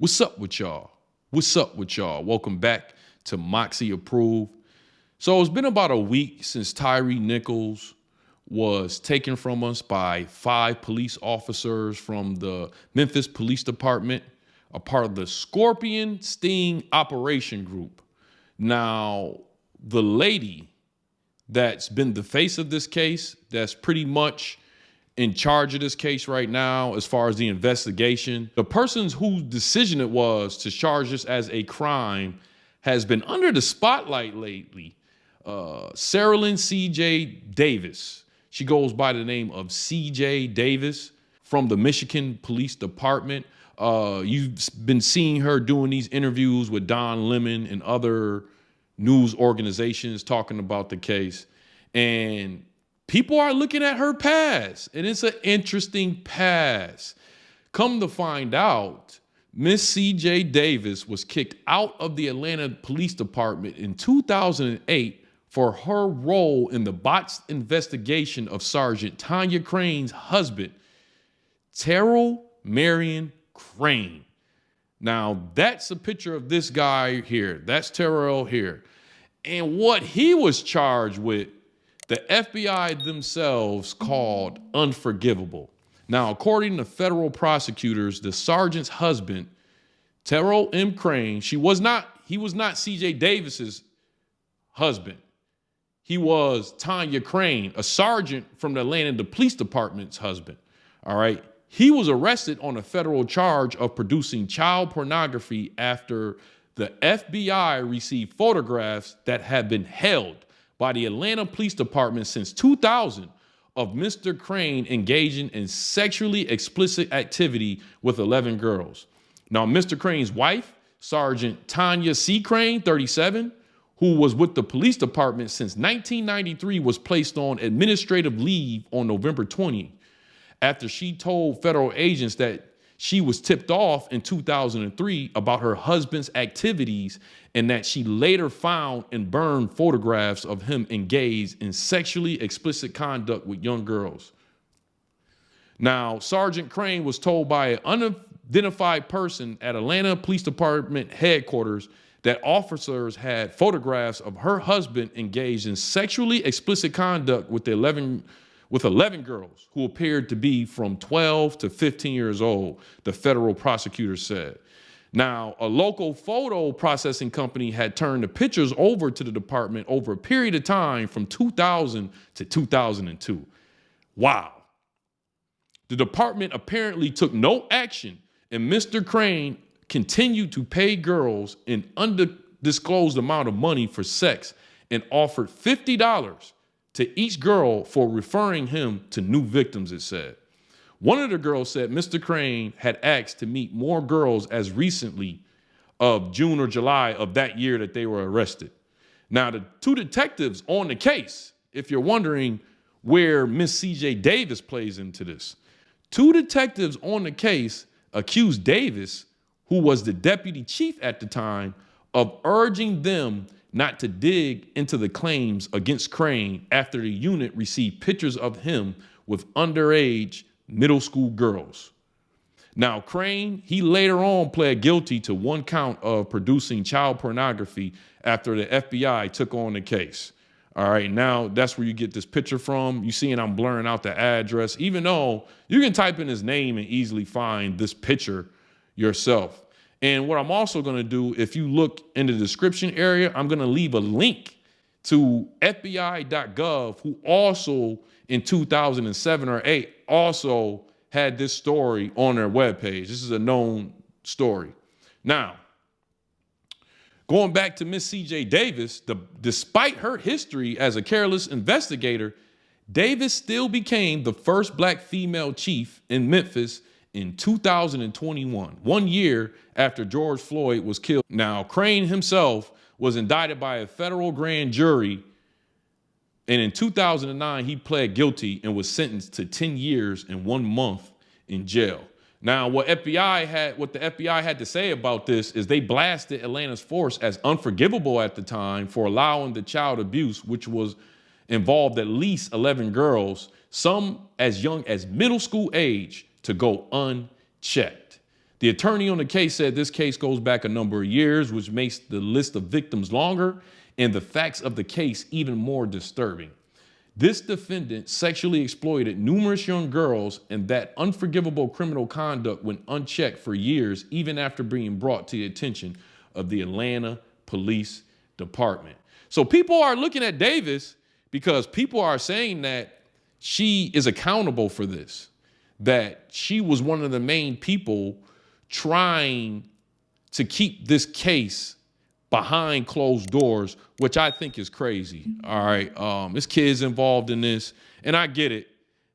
What's up with y'all? What's up with y'all? Welcome back to Moxy Approved. So it's been about a week since Tyre Nichols was taken from us by 5 police officers from the Memphis Police Department, a part of the Scorpion Sting Operation Group. Now, the lady that's been the face of this case, that's pretty much in charge of this case right now as far as the investigation, the person whose decision it was to charge this as a crime has been under the spotlight lately. Cerelyn CJ Davis. She goes by the name of CJ Davis from the Michigan Police Department. You've been seeing her doing these interviews with Don Lemon and other news organizations talking about the case. And people are looking at her past, and it's an interesting past. Come to find out, Miss CJ Davis was kicked out of the Atlanta Police Department in 2008 for her role in the botched investigation of Sergeant Tanya Crane's husband, Terrell Marion Crane. Now, that's a picture of this guy here. That's Terrell here. And what he was charged with, the FBI themselves called unforgivable. Now, according to federal prosecutors, the sergeant's husband, Terrell M. Crane, he was not CJ Davis's husband. He was Tanya Crane, a sergeant from the Atlanta Police Department's husband. All right. He was arrested on a federal charge of producing child pornography after the FBI received photographs that had been held by the Atlanta Police Department since 2000 of Mr. Crane engaging in sexually explicit activity with 11 girls. Now, Mr. Crane's wife, Sergeant Tanya C. Crane, 37, who was with the police department since 1993, was placed on administrative leave on November 20th after she told federal agents that she was tipped off in 2003 about her husband's activities and that she later found and burned photographs of him engaged in sexually explicit conduct with young girls. Now, Sergeant Crane was told by an unidentified person at Atlanta Police Department headquarters that officers had photographs of her husband engaged in sexually explicit conduct with 11 girls who appeared to be from 12 to 15 years old, the federal prosecutor said. Now, a local photo processing company had turned the pictures over to the department over a period of time from 2000 to 2002. Wow. The department apparently took no action, and Mr. Crane continued to pay girls an undisclosed amount of money for sex and offered $50 to each girl for referring him to new victims, it said. One of the girls said Mr. Crane had asked to meet more girls as recently of June or July of that year that they were arrested. Now, the 2 detectives on the case, if you're wondering where Miss CJ Davis plays into this, 2 detectives on the case accused Davis, who was the deputy chief at the time, of urging them not to dig into the claims against Crane after the unit received pictures of him with underage middle school girls. Now, Crane, he later on pled guilty to 1 count of producing child pornography after the FBI took on the case. All right, now that's where you get this picture from. You see, and I'm blurring out the address, even though you can type in his name and easily find this picture yourself. And what I'm also going to do, if you look in the description area, I'm going to leave a link to FBI.gov, who also in 2007 or 8 also had this story on their webpage. This is a known story. Now, going back to Miss CJ Davis, despite her history as a careless investigator, Davis still became the first Black female chief in Memphis in 2021, 1 year after George Floyd was killed. Now, Crane himself was indicted by a federal grand jury, and in 2009, he pled guilty and was sentenced to 10 years and 1 month in jail. Now, what the FBI had to say about this is they blasted Atlanta's force as unforgivable at the time for allowing the child abuse, which was involved at least 11 girls, some as young as middle school age, to go unchecked. The attorney on the case said this case goes back a number of years, which makes the list of victims longer and the facts of the case even more disturbing. This defendant sexually exploited numerous young girls, and that unforgivable criminal conduct went unchecked for years, even after being brought to the attention of the Atlanta Police Department. So people are looking at Davis because people are saying that she is accountable for this, that she was one of the main people trying to keep this case behind closed doors, which I think is crazy. All right. There's kids involved in this, and I get it.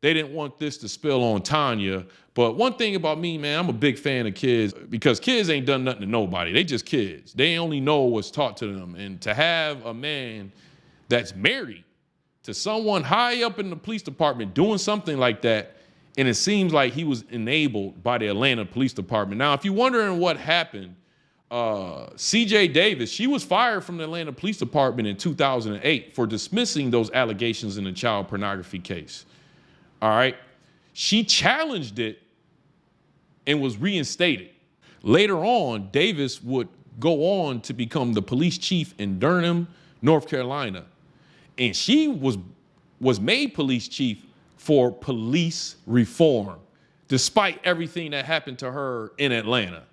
They didn't want this to spill on Tanya. But one thing about me, man, I'm a big fan of kids because kids ain't done nothing to nobody. They just kids. They only know what's taught to them. And to have a man that's married to someone high up in the police department doing something like that, and it seems like he was enabled by the Atlanta Police Department. Now, if you're wondering what happened, CJ Davis, she was fired from the Atlanta Police Department in 2008 for dismissing those allegations in the child pornography case. All right. She challenged it and was reinstated. Later on, Davis would go on to become the police chief in Durham, North Carolina. And she was made police chief for police reform, despite everything that happened to her in Atlanta.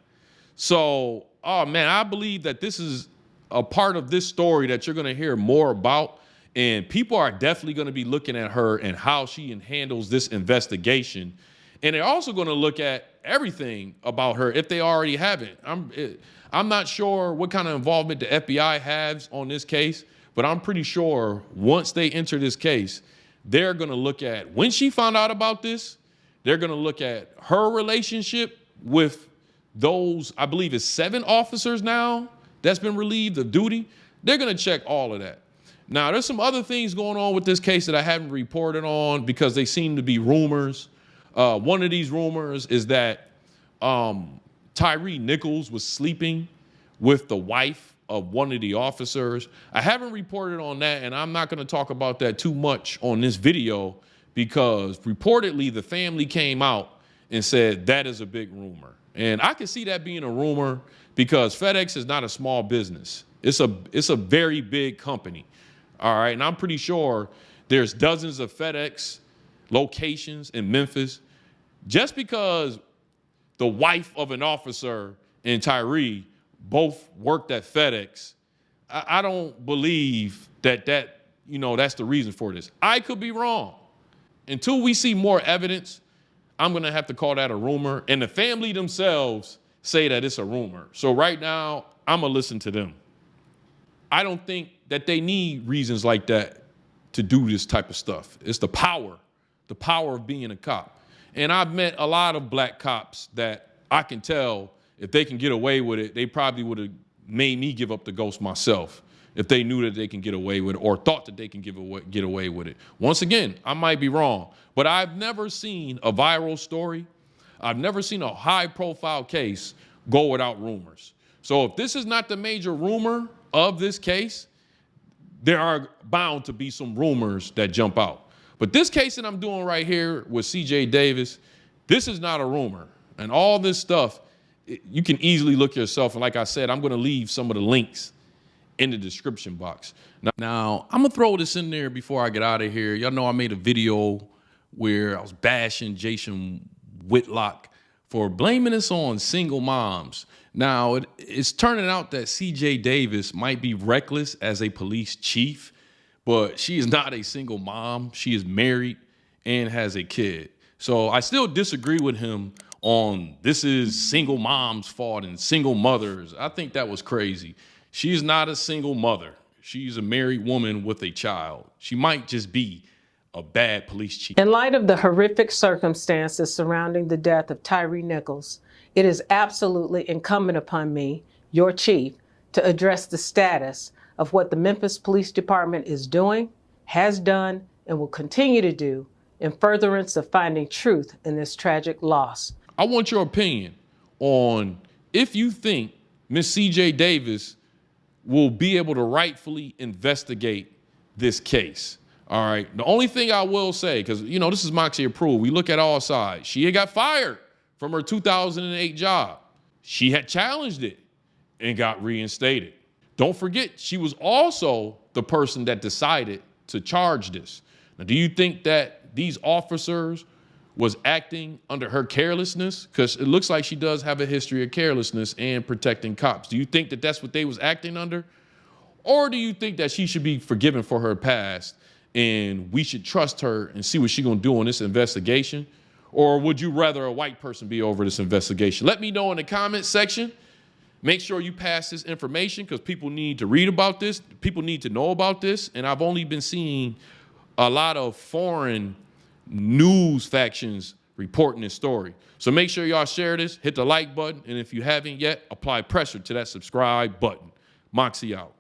So, oh man, I believe that this is a part of this story that you're going to hear more about. And people are definitely going to be looking at her and how she handles this investigation. And they're also going to look at everything about her if they already haven't. I'm not sure what kind of involvement the FBI has on this case, but I'm pretty sure once they enter this case, they're going to look at when she found out about this. They're going to look at her relationship with those, I believe it's 7 officers now that's been relieved of duty. They're going to check all of that. Now, there's some other things going on with this case that I haven't reported on because they seem to be rumors. One of these rumors is that Tyre Nichols was sleeping with the wife of one of the officers. I haven't reported on that, and I'm not going to talk about that too much on this video because reportedly the family came out and said that is a big rumor. And I can see that being a rumor because FedEx is not a small business. It's a very big company. All right. And I'm pretty sure there's dozens of FedEx locations in Memphis. Just because the wife of an officer and Tyre both worked at FedEx, I don't believe that that's the reason for this. I could be wrong. Until we see more evidence, I'm going to have to call that a rumor. And the family themselves say that it's a rumor. So right now, I'm going to listen to them. I don't think that they need reasons like that to do this type of stuff. It's the power of being a cop. And I've met a lot of black cops that I can tell if they can get away with it, they probably would have made me give up the ghost myself if they knew that they can get away with it or thought that they can get away with it. Once again, I might be wrong, but I've never seen a viral story. I've never seen a high-profile case go without rumors. So if this is not the major rumor of this case, there are bound to be some rumors that jump out. But this case that I'm doing right here with CJ Davis, this is not a rumor. And all this stuff, you can easily look yourself. And like I said, I'm going to leave some of the links in the description box. Now, I'm going to throw this in there before I get out of here. Y'all know I made a video where I was bashing Jason Whitlock for blaming this on single moms. Now, it's turning out that CJ Davis might be reckless as a police chief, but she is not a single mom. She is married and has a kid. So I still disagree with him on this is single mom's fault and single mothers. I think that was crazy. She's not a single mother. She's a married woman with a child. She might just be a bad police chief. In light of the horrific circumstances surrounding the death of Tyre Nichols, it is absolutely incumbent upon me, your chief, to address the status of what the Memphis Police Department is doing, has done, and will continue to do in furtherance of finding truth in this tragic loss. I want your opinion on if you think Ms. CJ Davis will be able to rightfully investigate this case. All right. The only thing I will say, because, this is Moxy Approved. We look at all sides. She got fired from her 2008 job. she had challenged it and got reinstated. Don't forget, she was also the person that decided to charge this. Now, do you think that these officers was acting under her carelessness? Because it looks like she does have a history of carelessness and protecting cops. Do you think that that's what they was acting under? Or do you think that she should be forgiven for her past and we should trust her and see what she's gonna do on this investigation? Or would you rather a white person be over this investigation? Let me know in the comment section. Make sure you pass this information because people need to read about this. People need to know about this. And I've only been seeing a lot of foreign news factions reporting this story. So make sure y'all share this, hit the like button, and if you haven't yet, apply pressure to that subscribe button. Moxy out.